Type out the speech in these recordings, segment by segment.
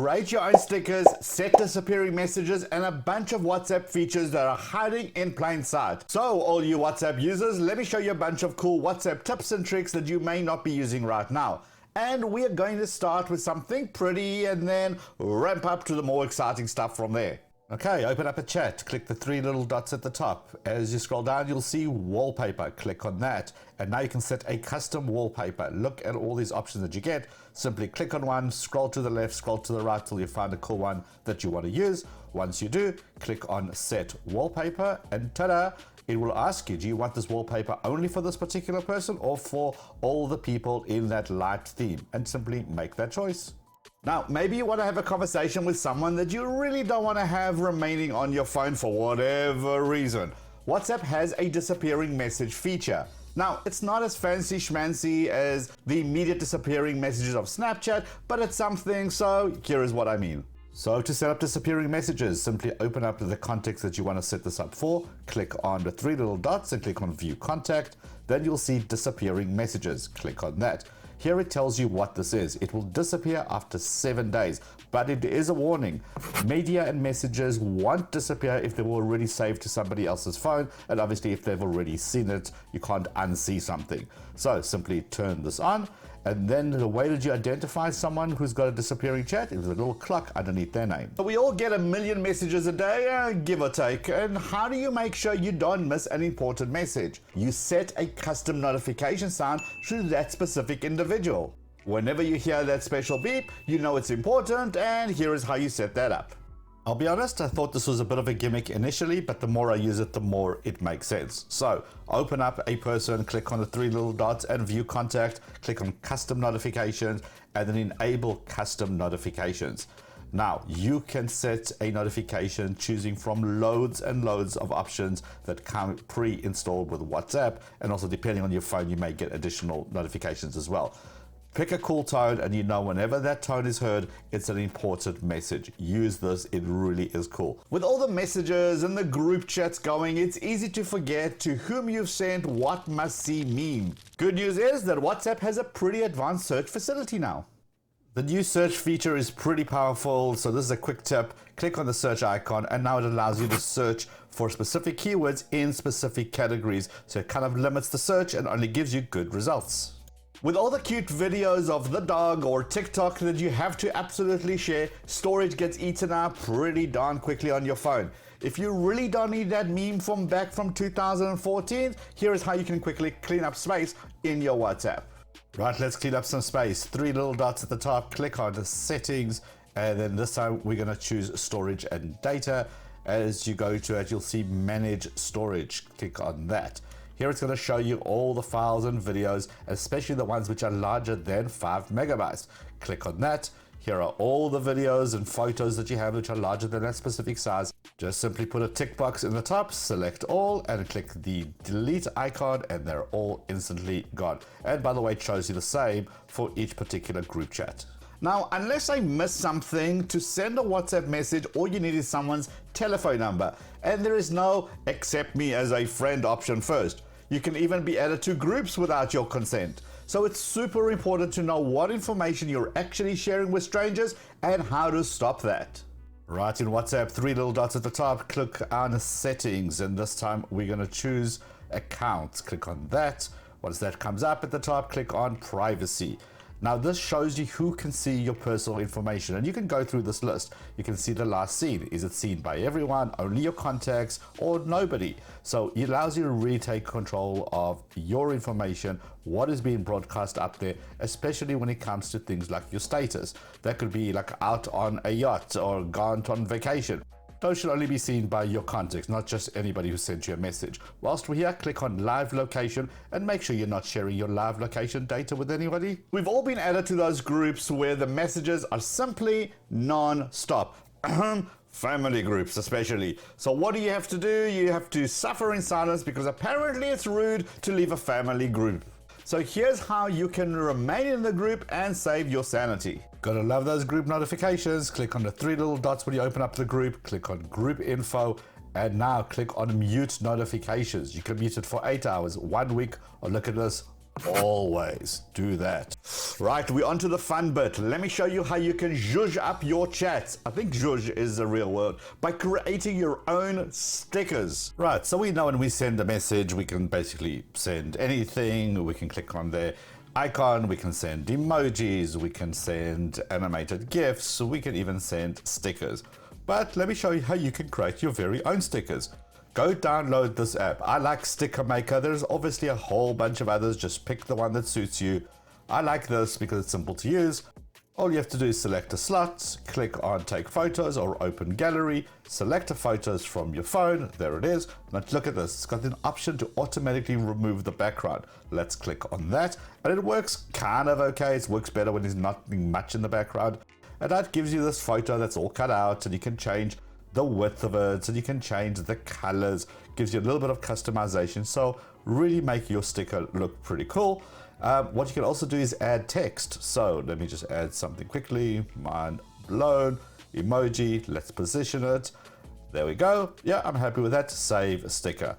create your own stickers, set disappearing messages, and a bunch of WhatsApp features that are hiding in plain sight. So all you WhatsApp users, let me show you a bunch of cool WhatsApp tips and tricks that you may not be using right now. And we are going to start with something pretty and then ramp up to the more exciting stuff from there. Okay, open up a chat, click the three little dots at the top. As you scroll down, you'll see wallpaper, click on that. And now you can set a custom wallpaper. Look at all these options that you get. Simply click on one, scroll to the left, scroll to the right till you find a cool one that you want to use. Once you do, click on set wallpaper and ta-da! It will ask you, do you want this wallpaper only for this particular person or for all the people in that light theme? And simply make that choice. Now, maybe you want to have a conversation with someone that you really don't want to have remaining on your phone for whatever reason. WhatsApp has a disappearing message feature. Now, it's not as fancy schmancy as the immediate disappearing messages of Snapchat, but it's something, so here is what I mean. So to set up disappearing messages, simply open up the context that you want to set this up for, click on the three little dots and click on view contact, then you'll see disappearing messages, click on that. Here it tells you what this is. It will disappear after 7 days, but it is a warning. Media and messages won't disappear if they were already saved to somebody else's phone, and obviously if they've already seen it, you can't unsee something. So simply turn this on, and then the way that you identify someone who's got a disappearing chat is a little clock underneath their name. We all get 1 million messages a day, give or take. And how do you make sure you don't miss an important message? You set a custom notification sound to that specific individual. Whenever you hear that special beep, you know it's important, and here is how you set that up. I'll be honest, I thought this was a bit of a gimmick initially, but the more I use it, the more it makes sense. So open up a person, click on the three little dots and view contact, click on custom notifications, and then enable custom notifications. Now you can set a notification choosing from loads and loads of options that come pre-installed with WhatsApp, and also depending on your phone, you may get additional notifications as well. Pick a cool tone, and you know whenever that tone is heard, it's an important message. Use this, it really is cool. With all the messages and the group chats going, it's easy to forget to whom you've sent what must-see meme. Good news is that WhatsApp has a pretty advanced search facility now. The new search feature is pretty powerful, so this is a quick tip. Click on the search icon, and now it allows you to search for specific keywords in specific categories. So it kind of limits the search and only gives you good results. With all the cute videos of the dog or TikTok that you have to absolutely share, storage gets eaten up pretty darn quickly on your phone. If you really don't need that meme from back from 2014, here is how you can quickly clean up space in your WhatsApp. Right, let's clean up some space. Three little dots at the top, click on the settings, and then this time we're going to choose storage and data. As you go to it, you'll see manage storage. Click on that. Here it's going to show you all the files and videos, especially the ones which are larger than 5 megabytes. Click on that. Here are all the videos and photos that you have which are larger than that specific size. Just simply put a tick box in the top, select all, and click the delete icon, and they're all instantly gone. And by the way, it shows you the same for each particular group chat. Now, unless I missed something, to send a WhatsApp message, all you need is someone's telephone number. And there is no accept me as a friend option first. You can even be added to groups without your consent. So it's super important to know what information you're actually sharing with strangers and how to stop that. Right, in WhatsApp, three little dots at the top, click on settings, and this time we're going to choose accounts. Click on that. Once that comes up at the top, click on privacy. Now this shows you who can see your personal information, and you can go through this list. You can see the last seen. Is it seen by everyone, only your contacts, or nobody? So it allows you to really take control of your information, what is being broadcast up there, especially when it comes to things like your status. That could be like out on a yacht or gone on vacation. Those should only be seen by your contacts, not just anybody who sent you a message. Whilst we're here, click on live location and make sure you're not sharing your live location data with anybody. We've all been added to those groups where the messages are simply non-stop. Family groups especially. So what do you have to do? You have to suffer in silence because apparently it's rude to leave a family group. So here's how you can remain in the group and save your sanity. Gotta love those group notifications. Click on the three little dots when you open up the group, click on group info, and now click on mute notifications. You can mute it for 8 hours, 1 week, or look at this, Always do that. Right, we're on to the fun bit. Let me show you how you can zhuzh up your chats. I think zhuzh is the real word. By creating your own stickers. Right, so we know when we send a message, we can basically send anything. We can click on their icon, we can send emojis, we can send animated GIFs, we can even send stickers. But let me show you how you can create your very own stickers. Go download this app. I like Sticker Maker. There's obviously a whole bunch of others. Just pick the one that suits you. I like this because it's simple to use. All you have to do is select a slot, click on Take Photos or Open Gallery, select the photos from your phone. There it is. Now look at this. It's got an option to automatically remove the background. Let's click on that. And it works kind of okay. It works better when there's not much in the background. And that gives you this photo that's all cut out, and you can change the width of it, and you can change the colors. Gives you a little bit of customization, so really make your sticker look pretty cool. What you can also do is add text. So let me just add something quickly. Mind blown, emoji, let's position it. There we go. Yeah, I'm happy with that. Save a sticker.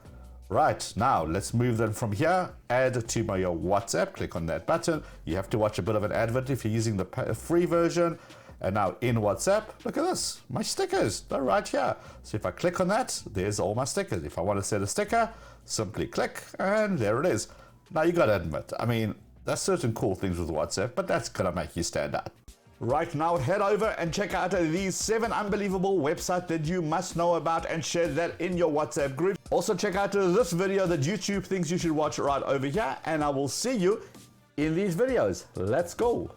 Right, now let's move them from here. Add to your WhatsApp, click on that button. You have to watch a bit of an advert if you're using the free version. And now in WhatsApp, look at this, my stickers, they're right here. So if I click on that, there's all my stickers. If I want to set a sticker, simply click, and there it is. Now you gotta admit, I mean, there's certain cool things with WhatsApp, but that's gonna make you stand out. Right now, head over and check out these 7 unbelievable websites that you must know about and share that in your WhatsApp group. Also check out this video that YouTube thinks you should watch right over here, and I will see you in these videos. Let's go.